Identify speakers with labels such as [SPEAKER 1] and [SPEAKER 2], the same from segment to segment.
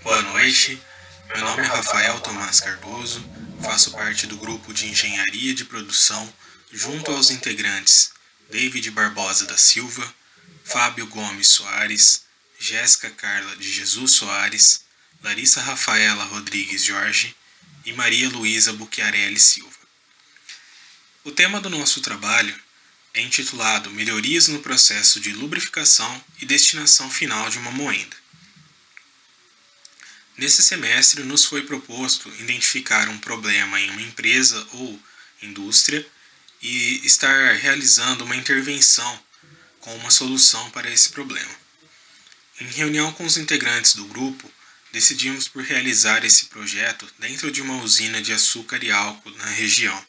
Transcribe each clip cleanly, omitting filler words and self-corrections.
[SPEAKER 1] Boa noite, meu nome é Rafael Tomás Cardoso, faço parte do grupo de Engenharia de Produção, junto aos integrantes David Barbosa da Silva, Fábio Gomes Soares, Jéssica Carla de Jesus Soares, Larissa Rafaela Rodrigues Jorge e Maria Luísa Buchiarelli Silva. O tema do nosso trabalho é intitulado Melhorias no processo de lubrificação e destinação final de uma moenda. Nesse semestre, nos foi proposto identificar um problema em uma empresa ou indústria e estar realizando uma intervenção com uma solução para esse problema. Em reunião com os integrantes do grupo, decidimos por realizar esse projeto dentro de uma usina de açúcar e álcool na região.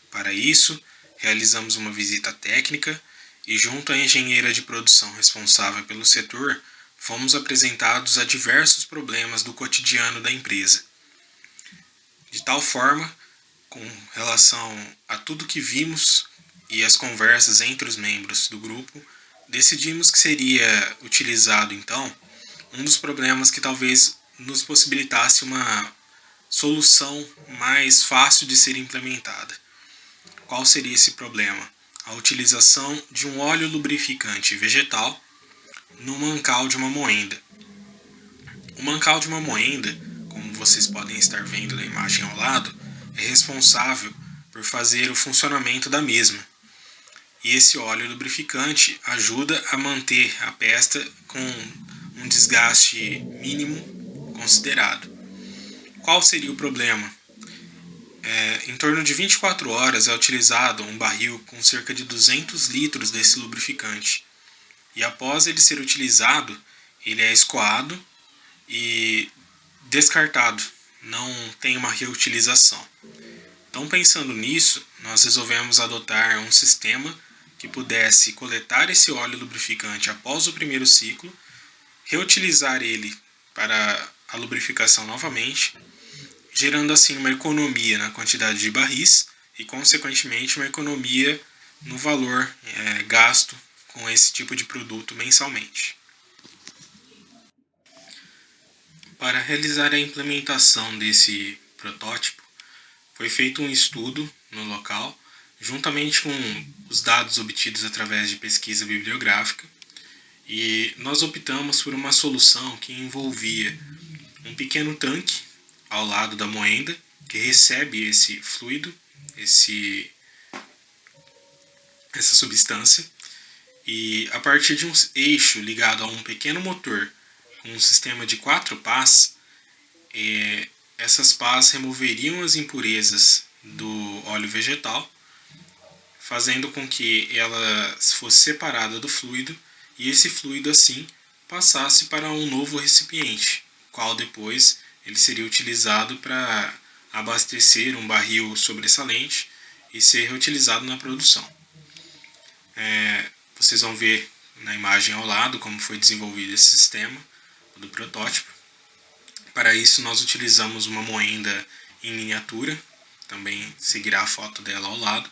[SPEAKER 1] Para isso, realizamos uma visita técnica e, junto à engenheira de produção responsável pelo setor, fomos apresentados a diversos problemas do cotidiano da empresa. De tal forma, com relação a tudo que vimos e as conversas entre os membros do grupo, decidimos que seria utilizado então um dos problemas que talvez nos possibilitasse uma solução mais fácil de ser implementada. Qual seria esse problema? A utilização de um óleo lubrificante vegetal no mancal de uma moenda. O mancal de uma moenda, como vocês podem estar vendo na imagem ao lado, é responsável por fazer o funcionamento da mesma. E esse óleo lubrificante ajuda a manter a pesta com um desgaste mínimo considerado. Qual seria o problema? Em torno de 24 horas é utilizado um barril com cerca de 200 litros desse lubrificante. E após ele ser utilizado, ele é escoado e descartado, não tem uma reutilização. Então, pensando nisso, nós resolvemos adotar um sistema que pudesse coletar esse óleo lubrificante após o primeiro ciclo, reutilizar ele para a lubrificação novamente, gerando assim uma economia na quantidade de barris e, consequentemente, uma economia no valor gasto com esse tipo de produto mensalmente. Para realizar a implementação desse protótipo, foi feito um estudo no local, juntamente com os dados obtidos através de pesquisa bibliográfica, e nós optamos por uma solução que envolvia um pequeno tanque ao lado da moenda, que recebe esse fluido, essa substância, e a partir de um eixo ligado a um pequeno motor com um sistema de 4 pás, essas pás removeriam as impurezas do óleo vegetal, fazendo com que ela fosse separada do fluido e esse fluido assim passasse para um novo recipiente, qual depois ele seria utilizado para abastecer um barril sobressalente e ser reutilizado na produção. Vocês vão ver na imagem ao lado como foi desenvolvido esse sistema do protótipo. Para isso nós utilizamos uma moenda em miniatura, também seguirá a foto dela ao lado,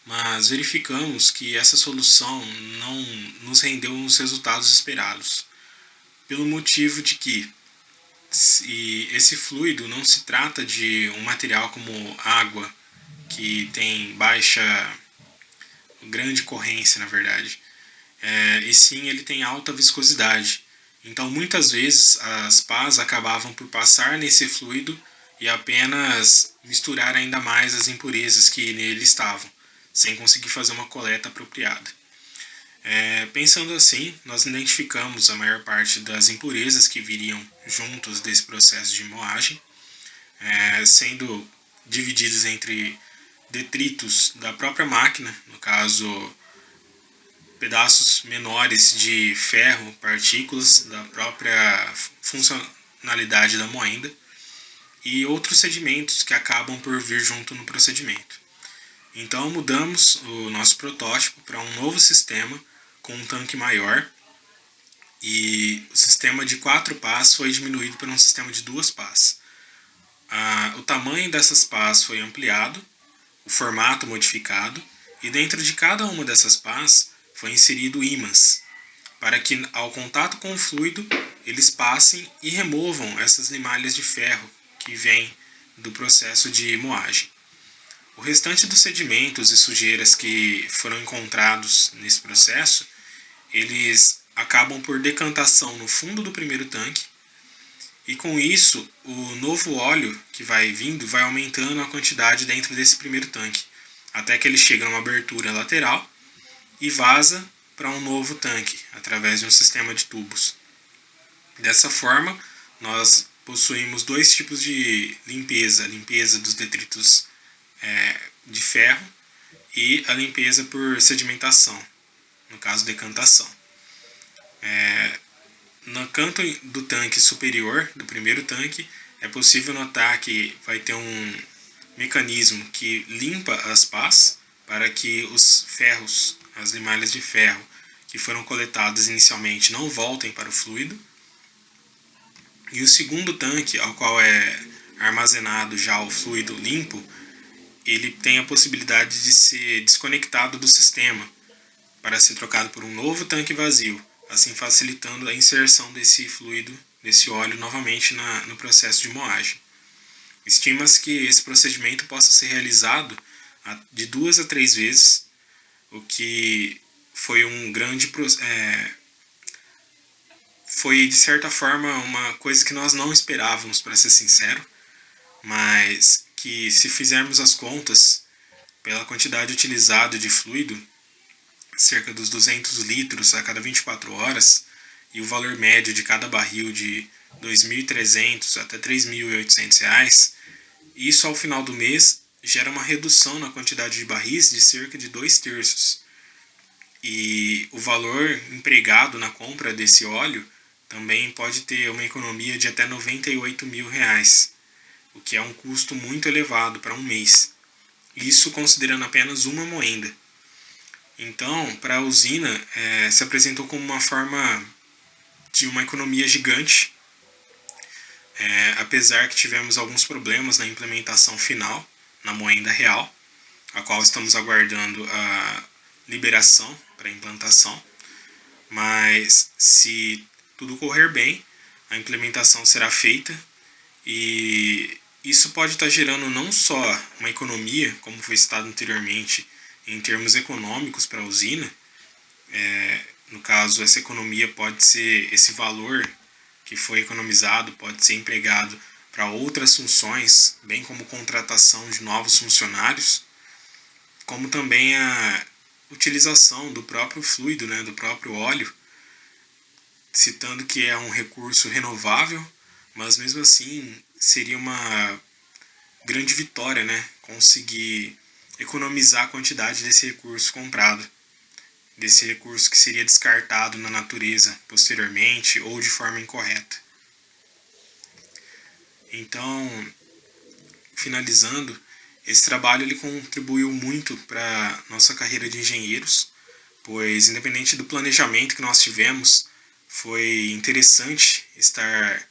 [SPEAKER 1] mas verificamos que essa solução não nos rendeu os resultados esperados, pelo motivo de que esse fluido não se trata de um material como água, que tem grande corrência na verdade, e sim ele tem alta viscosidade. Então muitas vezes as pás acabavam por passar nesse fluido e apenas misturar ainda mais as impurezas que nele estavam, sem conseguir fazer uma coleta apropriada. Pensando assim, nós identificamos a maior parte das impurezas que viriam juntos desse processo de moagem, sendo divididas entre detritos da própria máquina, no caso pedaços menores de ferro, partículas da própria funcionalidade da moenda e outros sedimentos que acabam por vir junto no procedimento. Então mudamos o nosso protótipo para um novo sistema com um tanque maior e o sistema de 4 pás foi diminuído para um sistema de 2 pás. O tamanho dessas pás foi ampliado, o formato modificado e dentro de cada uma dessas pás foi inserido ímãs para que ao contato com o fluido eles passem e removam essas limalhas de ferro que vêm do processo de moagem. O restante dos sedimentos e sujeiras que foram encontrados nesse processo, eles acabam por decantação no fundo do primeiro tanque, e com isso o novo óleo que vai vindo vai aumentando a quantidade dentro desse primeiro tanque, até que ele chega numa abertura lateral e vaza para um novo tanque, através de um sistema de tubos. Dessa forma, nós possuímos dois tipos de limpeza: a limpeza dos detritos de ferro e a limpeza por sedimentação, no caso decantação. No canto do tanque superior, do primeiro tanque, é possível notar que vai ter um mecanismo que limpa as pás para que os ferros, as limalhas de ferro que foram coletadas inicialmente não voltem para o fluido. E o segundo tanque, ao qual é armazenado já o fluido limpo, ele tem a possibilidade de ser desconectado do sistema para ser trocado por um novo tanque vazio, assim facilitando a inserção desse fluido, desse óleo novamente no processo de moagem. Estima-se que esse procedimento possa ser realizado de 2 a 3 vezes, o que foi foi de certa forma uma coisa que nós não esperávamos, para ser sincero, mas que se fizermos as contas pela quantidade utilizada de fluido, cerca dos 200 litros a cada 24 horas, e o valor médio de cada barril de R$ 2.300 até R$ 3.800, isso ao final do mês gera uma redução na quantidade de barris de cerca de 2/3. E o valor empregado na compra desse óleo também pode ter uma economia de até R$ 98.000, o que é um custo muito elevado para um mês. Isso considerando apenas uma moenda. Então, para a usina, se apresentou como uma forma de uma economia gigante, apesar que tivemos alguns problemas na implementação final, na moenda real, a qual estamos aguardando a liberação para implantação, mas se tudo correr bem, a implementação será feita e isso pode estar gerando não só uma economia, como foi citado anteriormente, em termos econômicos para a usina. No caso, essa economia pode ser, esse valor que foi economizado pode ser empregado para outras funções, bem como contratação de novos funcionários, como também a utilização do próprio fluido, do próprio óleo, citando que é um recurso renovável, mas mesmo assim seria uma grande vitória, conseguir economizar a quantidade desse recurso comprado, desse recurso que seria descartado na natureza posteriormente ou de forma incorreta. Então, finalizando, esse trabalho ele contribuiu muito para a nossa carreira de engenheiros, pois independente do planejamento que nós tivemos, foi interessante estar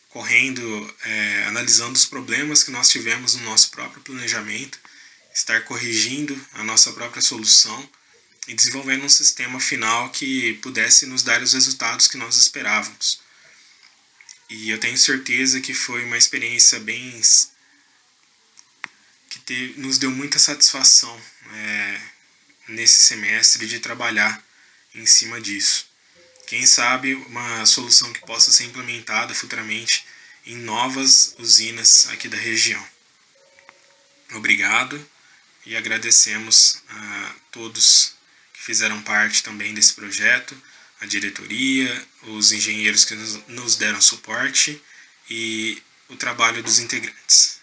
[SPEAKER 1] correndo, analisando os problemas que nós tivemos no nosso próprio planejamento, estar corrigindo a nossa própria solução e desenvolvendo um sistema final que pudesse nos dar os resultados que nós esperávamos. E eu tenho certeza que foi uma experiência que nos deu muita satisfação nesse semestre de trabalhar em cima disso. Quem sabe uma solução que possa ser implementada futuramente em novas usinas aqui da região. Obrigado e agradecemos a todos que fizeram parte também desse projeto, a diretoria, os engenheiros que nos deram suporte e o trabalho dos integrantes.